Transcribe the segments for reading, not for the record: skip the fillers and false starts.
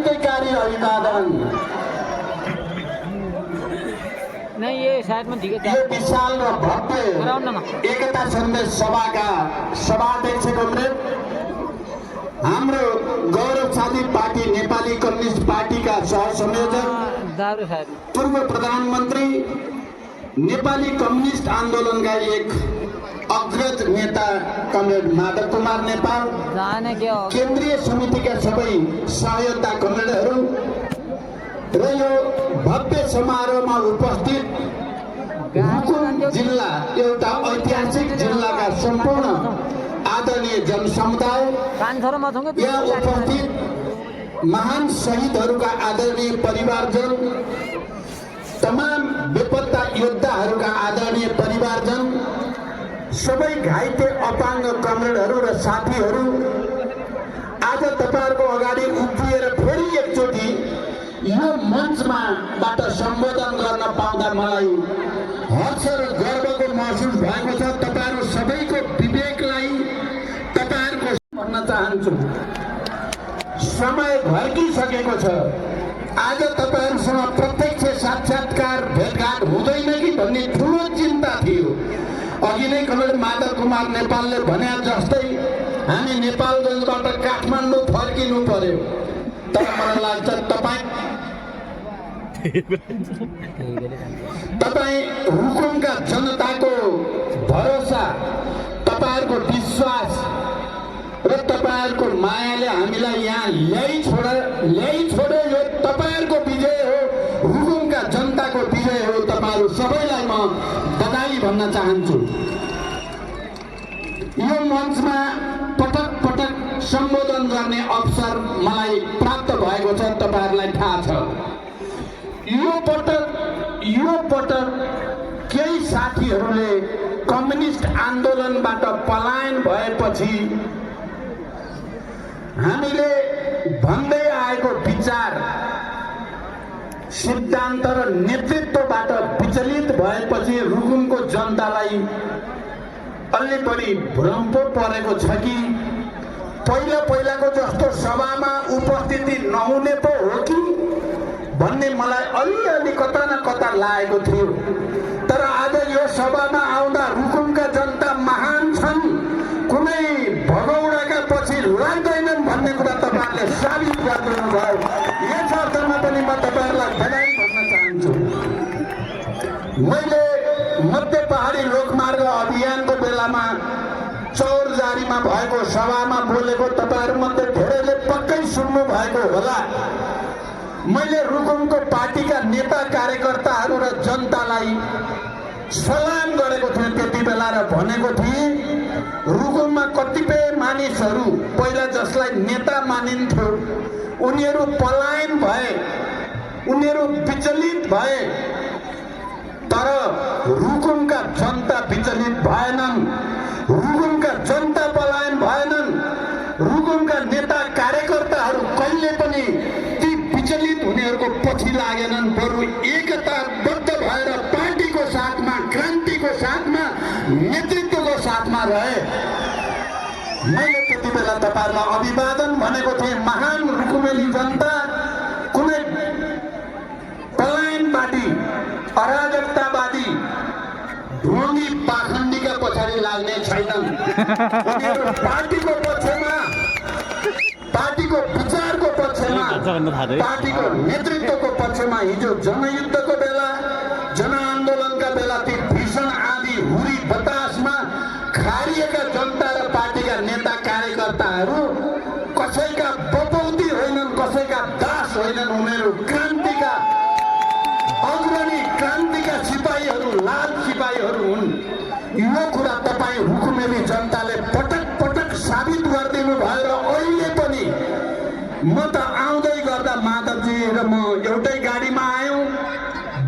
क्रान्तिकारी अभिवादन। नहीं ये शायद में ठीक है। यो विशाल र भव्य एकता सन्देश सभाका सभाध्यक्ष कमरेड हाम्रो गौरवशाली पार्टी नेपाली कम्युनिस्ट पार्टीका सहसंयोजक पूर्व प्रधानमन्त्री नेपाली कम्युनिस्ट आन्दोलनका एक अग्रज नेता कमरेड माधव कुमार नेपाल, केन्द्रीय समितिका सबै सहयोगता कमरेडहरू र यो भव्य समारोहमा उपस्थित रुकुम जिल्ला एउटा ऐतिहासिक जिल्लाका सम्पूर्ण आदरणीय जनसमुदाय, यहाँ उपस्थित महान शहीदहरूका आदरणीय परिवारजन, तमाम बेपत्ता योद्धाहरूका आदरणीय परिवारजन, सबै घाइते अपाङ्ग कमरेडहरू र साथीहरू, आज तपाईहरुको अगाडि उभिएर फेरि एकचोटि यो मञ्चमाबाट सम्बोधन गर्न पाउँदा मलाई हर्ष र गर्वको महसुस भएको छ। तपाईहरु सबैको विवेकलाई तपाईहरुको भन्न चाहन्छु, समय घर्किसकेको छ। आज तपाईहरुसँग प्रत्यक्ष साक्षात्कार भेटघाट हुँदैन कि भन्ने ठूलो चिन्ता थियो। अघि नै कमरेड माधव कुमार नेपालले भने जस्तै हामी नेपालगञ्जबाट काठमाडौँ फर्किनु पर्यो, तर मलाई लाग्छ तपाईँ रुकुमका जनताको भरोसा, तपाईहरुको विश्वास र तपाईहरुको मायाले हामीलाई यहाँ ल्याइ छोडे। यो तपाईहरुको विजय हो, रुकुमका जनताको विजय हो। तपाईहरु सबैलाई म बधाई भन्न चाहन्छु। यो मञ्चमा पटक पटक सम्बोधन गर्ने अवसर मलाई प्राप्त भएको छ, तपाईहरुलाई थाहा छ। यो पटक केही साथीहरूले कम्युनिस्ट आन्दोलनबाट पलायन भएपछि हामीले भन्दै आएको विचार सिद्धान्त र नेतृत्वबाट विचलित भएपछि रुकुमको जनतालाई अलि बढी भ्रम पो परेको छ कि पहिलाको जस्तो सभामा उपस्थिति नहुने पो हो कि भन्ने मलाई अलि कता न कता लागेको थियो। तर आज यो सभामा आउँदा रुकुमका जनता महान छन्, कुनै भगौडाका पछि लाग्दैनन् भन्ने कुरा तपाईहरुले साबित गरिदिनु भयो। यस अर्थमा पनि म तपाईहरुलाई बधाई भन्न चाहन्छु। मैले मध्य पहाडी लोकमार्ग अभियानको बेलामा चौरजारीमा भएको सभामा बोलेको तपाईहरु मध्ये धेरैले पक्कै सुन्नु भएको होला। मैले रुकुमको पार्टीका नेता कार्यकर्ताहरू र जनतालाई सलाम गरेको थिएँ त्यति बेला र भनेको थिएँ रुकुममा कतिपय मानिसहरू पहिला जसलाई नेता मानिन्थ्यो उनीहरू पलायन भए, उनीहरू विचलित भए, तर रुकुमका जनता विचलित भएनन्, रुकुमका जनता पलायन भएनन्। रुकुमका नेता कार्यकर्ताहरू कहिले पनि ती विचलित हुनेहरूको पछि लागेनन्, बरु एकताबद्ध भएर पार्टीको साथमा, क्रान्तिको साथमा, नेतृत्वको साथमा रहे। मैले त्यति बेला तपाईहरुलाई अभिवादन भनेको थिएँ। महान रुकुमेली जनता कुनै पलायनवादी, अराजकतावादी, ढोंगी पाखण्डीका पछाडि लाग्ने छैनन्। उनीहरू पार्टीको पक्षमा, पार्टीको विचारको पक्षमा, पार्टीको नेतृत्वको पक्षमा। हिजो जनयुद्धको बेला, जनआन्दोलनका बेला ती भीषण आँधी हुरी बतासमा खारिएका जनता र पार्टीका नेता कार्यकर्ताहरू कसैका बपौती होइनन्, कसैका दास होइनन्। उनीहरू क्रान्तिका अग्रणी, क्रान्तिका सिपाहीहरू, लाल सिपाहीहरू हुन्। यो कुरा तपाईँ रुकुमेली जनताले पटक पटक साबित गरिदिनु भयो। र अहिले पनि म त आउँदै गर्दा माधवजी र म एउटै गाडीमा आयौँ।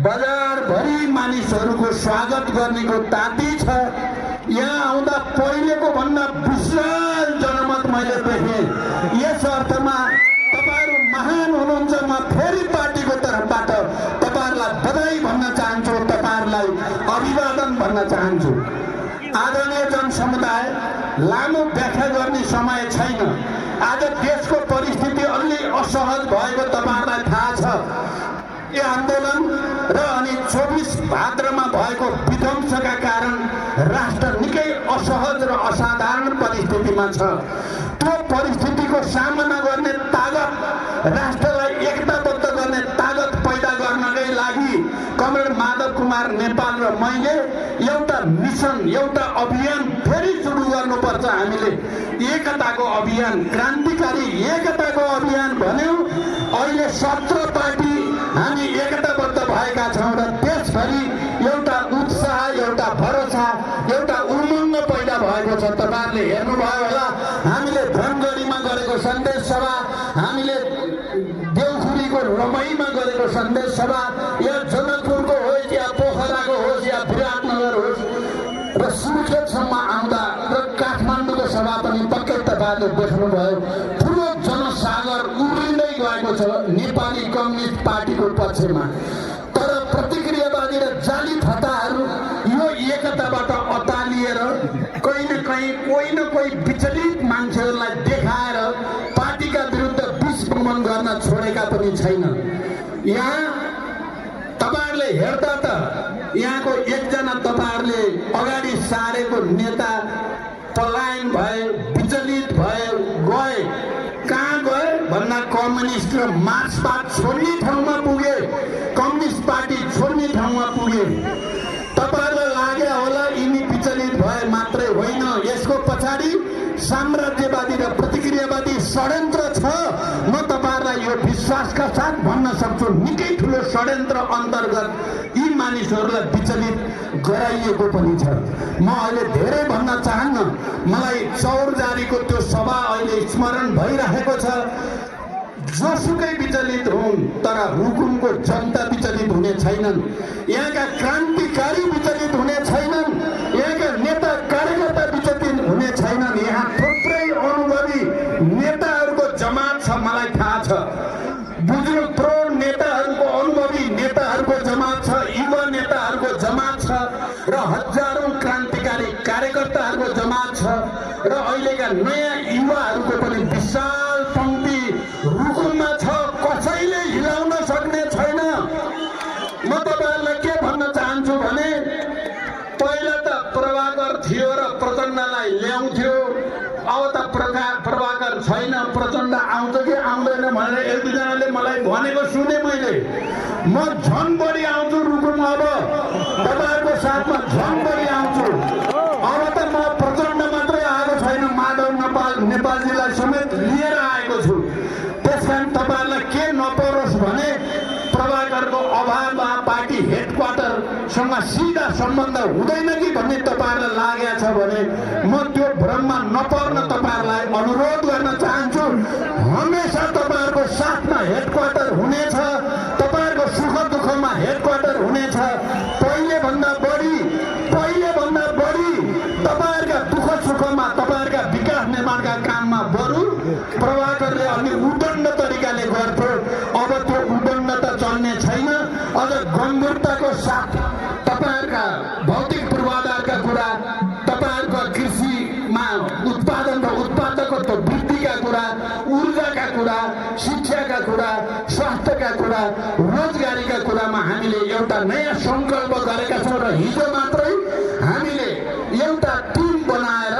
बजारभरि मानिसहरूको स्वागत गर्नेको ताती छ। यहाँ आउँदा पहिलेको भन्दा विशाल जनमत मैले देखेँ। यस अर्थमा तपाईहरु महान हुनुहुन्छ। म फेरि पार्टीको तर्फबाट तपाईहरुलाई बधाई भन्न चाहन्छु, तपाईहरुलाई अभिवादन भन्न चाहन्छु। आदरणीय जनसमुदाय, लामो व्याख्या गर्ने समय छैन। आज देशको परिस्थिति अलि असहज भएको तपाईहरुलाई थाहा छ। यो आन्दोलन र अनि 24 भाद्रमा भएको विध्वंसका कारण राष्ट्र निकै असहज र असाधारण परिस्थितिमा छ। त्यो परिस्थितिको सामना गर्ने तागत, राष्ट्रलाई एकताबद्ध गर्ने तागत पैदा गर्नकै लागि कमरेड माधव कुमार नेपाल र मैले एउटा मिसन, एउटा अभियान फेरि सुरु गर्नुपर्छ। हामीले एकताको अभियान, क्रान्तिकारी एकताको अभियान भन्यौं। अहिले 17 पार्टी हामी एकताबद्ध भएका छौं र देशभरि एउटा उत्साह, एउटा भरोसा, एउटा उमङ्ग पैदा भएको छ। तपाईहरुले हेर्नुभयो होला, हामीले धनगढीमा गरेको सन्देश सभा, हामीले देउखुरीको रमैमा गरेको सन्देश सभा, या जनकपुरको होस् या पोखराको होस् या विराटनगर होस् र सुर्खेतसम्म आउँदा र काठमाडौँको सभा पनि पक्कै तपाईहरुले देख्नुभयो। ठुलो जनसागर उम्रिँदै गएको छ नेपाली कम्युनिस्ट पार्टीको पक्षमा। तर प्रतिक्रियावादी र जाली थताहरू यो एकताबाट अतालिएर कहीँ न कहीँ कोही न कोही विचलित मान्छेहरूलाई देखाएर पार्टीका विरुद्ध विस्फोट गर्न छोडेका पनि छैन। यहाँ तपाईहरुले हेर्दा त यहाँको एकजना तपाईहरुले अगाडि सारेको नेता पलायन भए, विचलित भए, गए। कहाँ गए भन्दा कम्युनिस्ट र मार्क्सवाद छोड्ने ठाउँमा पुगे, कम्युनिस्ट पार्टी छोड्ने ठाउँमा पुगे। तपाईहरुलाई लाग्यो होला यिनी विचलित भए मात्रै होइन, यसको पछाडि साम्राज्यवादी र प्रतिक्रियावादी षड्यन्त्र छ। म तपाईहरुलाई यो विश्वासका साथ भन्न सक्छु, निकै ठुलो षड्यन्त्र अन्तर्गत यी मानिसहरूलाई विचलित गराइएको पनि छ। म अहिले धेरै भन्न चाहन्न, मलाई चौरजारीको त्यो सभा अहिले स्मरण भइरहेको छ। जोसुकै विचलित हुन्, तर हुकुमको जनता विचलित हुने छैनन्। यहाँका क्रान्तिकारी विचलित हुने छैनन्, यहाँका नेता कार्यकर्ता विचलित हुने छैनन्। यहाँ थुप्रै अनुभवी नेताहरूको जमात छ, मलाई थाहा छ। बुजुर्ग प्रौढ नेताहरूको, अनुभवी नेताहरूको जमात छ, युवा नेताहरूको जमात छ र हजारौं क्रान्तिकारी कार्यकर्ताहरूको जमात छ र अहिलेका नयाँ युवाहरूको पनि विशाल पंक्ति रुकुममा छ। कसैले हिलाउन सक्ने छैन। म तपाईहरुलाई के भन्न चाहन्छु भने पहिला त प्रभाकर थियो र प्रचण्डलाई ल्याउँथ्यो, अब त प्रभाकर छैन, प्रचण्ड आउँछ कि आउँदैन भनेर एक दुईजनाले मलाई भनेको सुने मैले। म झन बढी आउँछु रुकुम, अब तपाईहरुको साथमा झन बढी आउँछु। अब त म प्रचण्ड मात्रै आएको छैन, माधव नेपालजीलाई समेत लिएर आएको छु। त्यसकारण तपाईहरुलाई के नपरोस् भने प्रभाकरको अभावमा पार्टी हेडक्वार्टरसँग सिधा सम्बन्ध हुँदैन कि भन्ने तपाईहरुलाई लागेको छ भने म त्यो भ्रममा नपर्न तपाईहरुलाई अनुरोध गर्न चाहन्छु। हमेशा तपाईहरुको साथमा हेडक्वार्टर हुनेछ, तपाईहरुको सुख दुःखमा हेडक्वार्टर हुनेछ। पहिले भन्दा बढी तपाईहरुका दुःख सुखमा, तपाईहरुका विकास निर्माणका काममा बरु प्रभाकरले अलि उदण्ड तरिकाले गर्थ्यो। अब त्यो उदण्डता चल्ने छैन। अझ गम्भीरताको साथ तपाईहरुका भौतिक पूर्वाधारका कुरा, तपाईहरुको कृषिमा उत्पादन र उत्पादकत्व वृद्धिका कुरा, ऊर्जाका कुरा, शिक्षाका कुरा, स्वास्थ्यका कुरा, रोजगारीका कुरामा हामीले एउटा नयाँ संकल्प गरेका छौँ र हिजो मात्रै हामीले एउटा टिम बनाएर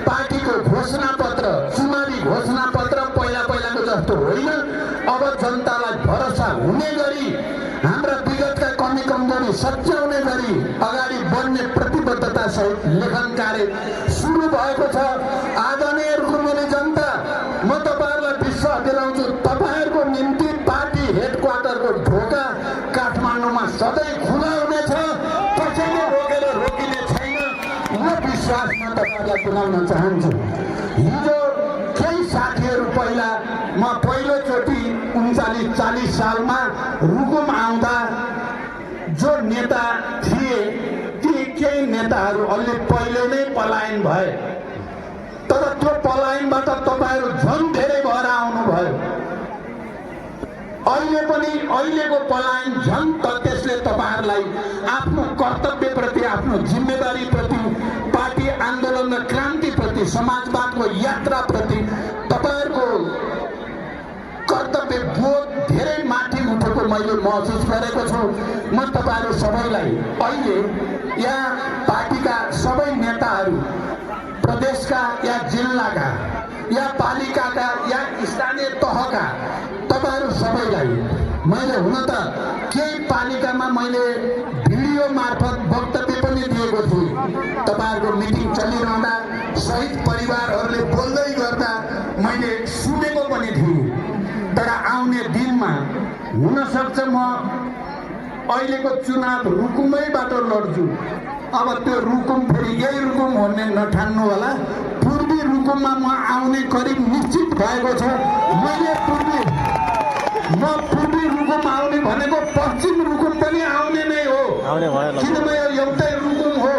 पार्टीको घोषणापत्र, चुनावी घोषणापत्र पहिलाको जस्तो होइन, अब जनतालाई भरोसा हुने गरी, हाम्रा विगतका कमी कमजोरी सच्याउने गरी अगाडि बढ्ने प्रतिबद्धता सहित लेखन कार्य सुरु भएको छ। आदरणीय रुकुमले जनता, म तपाईहरुलाई विश्वास दिलाउँछु, तपाईहरुको निम्ति पार्टी हेडक्वार्टरको ढोका काठमाडौँमा सधैँ खुला हुनेछ। कसैले रोकेर रोकिने छैन। यो विश्वास म तपाईहरुलाई दिलाउन चाहन्छु। हिजो केही साथीहरू म पहिलोचोटि 39-40 सालमा रुकुम आउँदा जो नेता थिए, ती केही नेताहरू अलि पहिले नै पलायन भए। तर त्यो पलायनबाट तपाईहरु झन् धेरै भएर आउनुभयो। अहिलेको पलायन झन् त त्यसले तपाईहरुलाई आफ्नो कर्तव्यप्रति, आफ्नो जिम्मेवारीप्रति, पार्टी आन्दोलन र क्रान्तिप्रति, समाजवादको यात्राप्रति तपाईहरुको बोध धेरै माथि उठेको मैले महसुस गरेको छु। म तपाईँहरू सबैलाई अहिले यहाँ पार्टीका सबै नेताहरू, प्रदेशका या जिल्लाका या पालिकाका या स्थानीय तहका तपाईँहरू सबैलाई मैले हुन त केही पालिकामा मैले भिडियो मार्फत वक्तव्य पनि दिएको थिएँ। तपाईँहरूको मिटिङ चलिरहँदा शहीद परिवारहरूले बोल्दै गर्दा मैले सुनेको पनि थिएँ। तर आउने दिनमा हुनसक्छ म अहिलेको चुनाव रुकुमैबाट लड्छु। अब त्यो रुकुम फेरि यही रुकुम भन्ने नठान्नु होला। पूर्वी रुकुममा म आउने करिब निश्चित भएको छ। म पूर्वी रुकुम आउने भनेको पश्चिम रुकुम पनि आउने नै हो, किनभने यो एउटै रुकुम हो।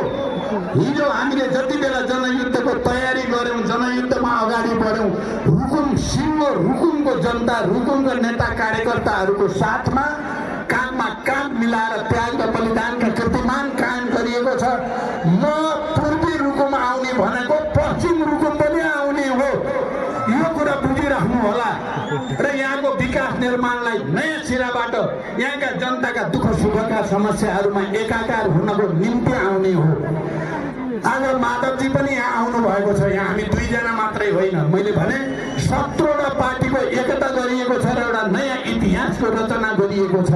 हिजो हामीले जति बेला जनयुद्धको तयारी गऱ्यौँ, जनयुद्धमा अगाडि बढ्यौँ, रुकुम सिङ्गो रुकुमको जनता, रुकुमका नेता कार्यकर्ताहरूको साथमा काममा काम मिलाएर त्याग र बलिदानका कीर्तिमान कायम गरिएको छ। म पूर्वी रुकुम आउने भनेको पश्चिम रुकुम पनि आउने हो, यो कुरा बुझिराख्नु होला। र यहाँको विकास निर्माणलाई नयाँ सिराबाट यहाँका जनताका दुःख सुखका समस्याहरूमा एकाकार हुनको निम्ति आउने हो। आज माधवजी पनि यहाँ आउनु भएको छ। यहाँ हामी दुईजना मात्रै होइन, मैले भने 17वटा पार्टीको एकता गरिएको छ र एउटा नयाँ इतिहासको रचना गरिएको छ।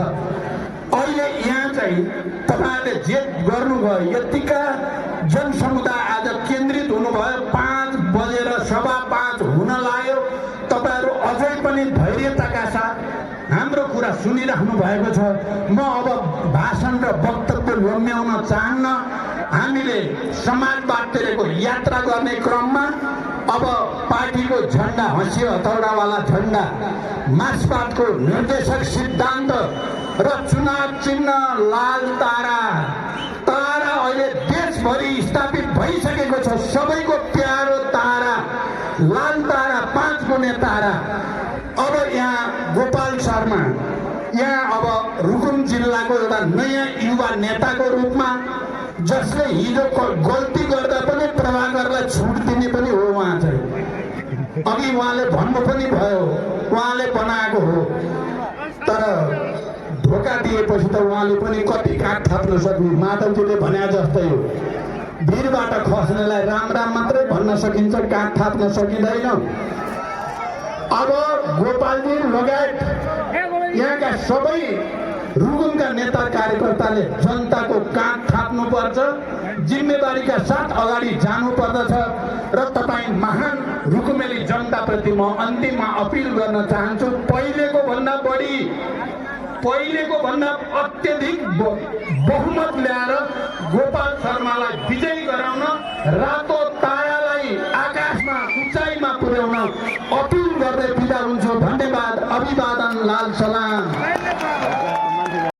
अहिले यहाँ चाहिँ तपाईँहरूले जे गर्नुभयो, यतिका जनसमुदाय आज केन्द्रित हुनुभयो। 5 बजेर 5:15 हुन लाग्यो। तपाईँहरू अझै पनि धैर्यताका साथ हाम्रो कुरा सुनिराख्नु भएको छ। म अब भाषण र वक्तव्य लम्ब्याउन चाहन्न। हामीले समाजवादको यात्रा गर्ने क्रममा अब पार्टीको झन्डा, हँसियो हतौडावाला झन्डा, मार्क्सवादको निर्देशक सिद्धान्त र चुनाव चिन्ह लाल तारा अहिले देशभरि स्थापित भइसकेको छ। सबैको प्यारो तारा, लाल तारा, 5 गुणे तारा। अब यहाँ गोपाल शर्मा यहाँ अब रुकुम जिल्लाको एउटा नयाँ युवा नेताको रूपमा, जसले हिजो गल्ती गर्दा पनि प्रभाकरलाई छुट दिने पनि हो। उहाँ चाहिँ अघि उहाँले भन्नु पनि भयो, उहाँले बनाएको हो। तर धोका दिएपछि त उहाँले पनि कति काठ थाप्न सक्ने। माधवजीले भने जस्तै हो, भिरबाट खस्नेलाई राम राम मात्रै भन्न सकिन्छ, काठ थाप्न सकिँदैन। अब गोपालजी लगायत यहाँका सबै रुकुमका नेता कार्यकर्ताले जनताको काँध थाप्नुपर्छ, जिम्मेवारीका साथ अगाडि जानुपर्दछ। र तपाईँ महान रुकुमेली जनताप्रति म अन्तिममा अपिल गर्न चाहन्छु, पहिलेको भन्दा अत्यधिक बहुमत ल्याएर गोपाल शर्मालाई विजयी गराउन, रातो तारालाई आकाशमा उचाइमा पुर्याउन अपिल गर्दै बिदा हुन्छु। धन्यवाद, अभिवादन, लाल सलाम।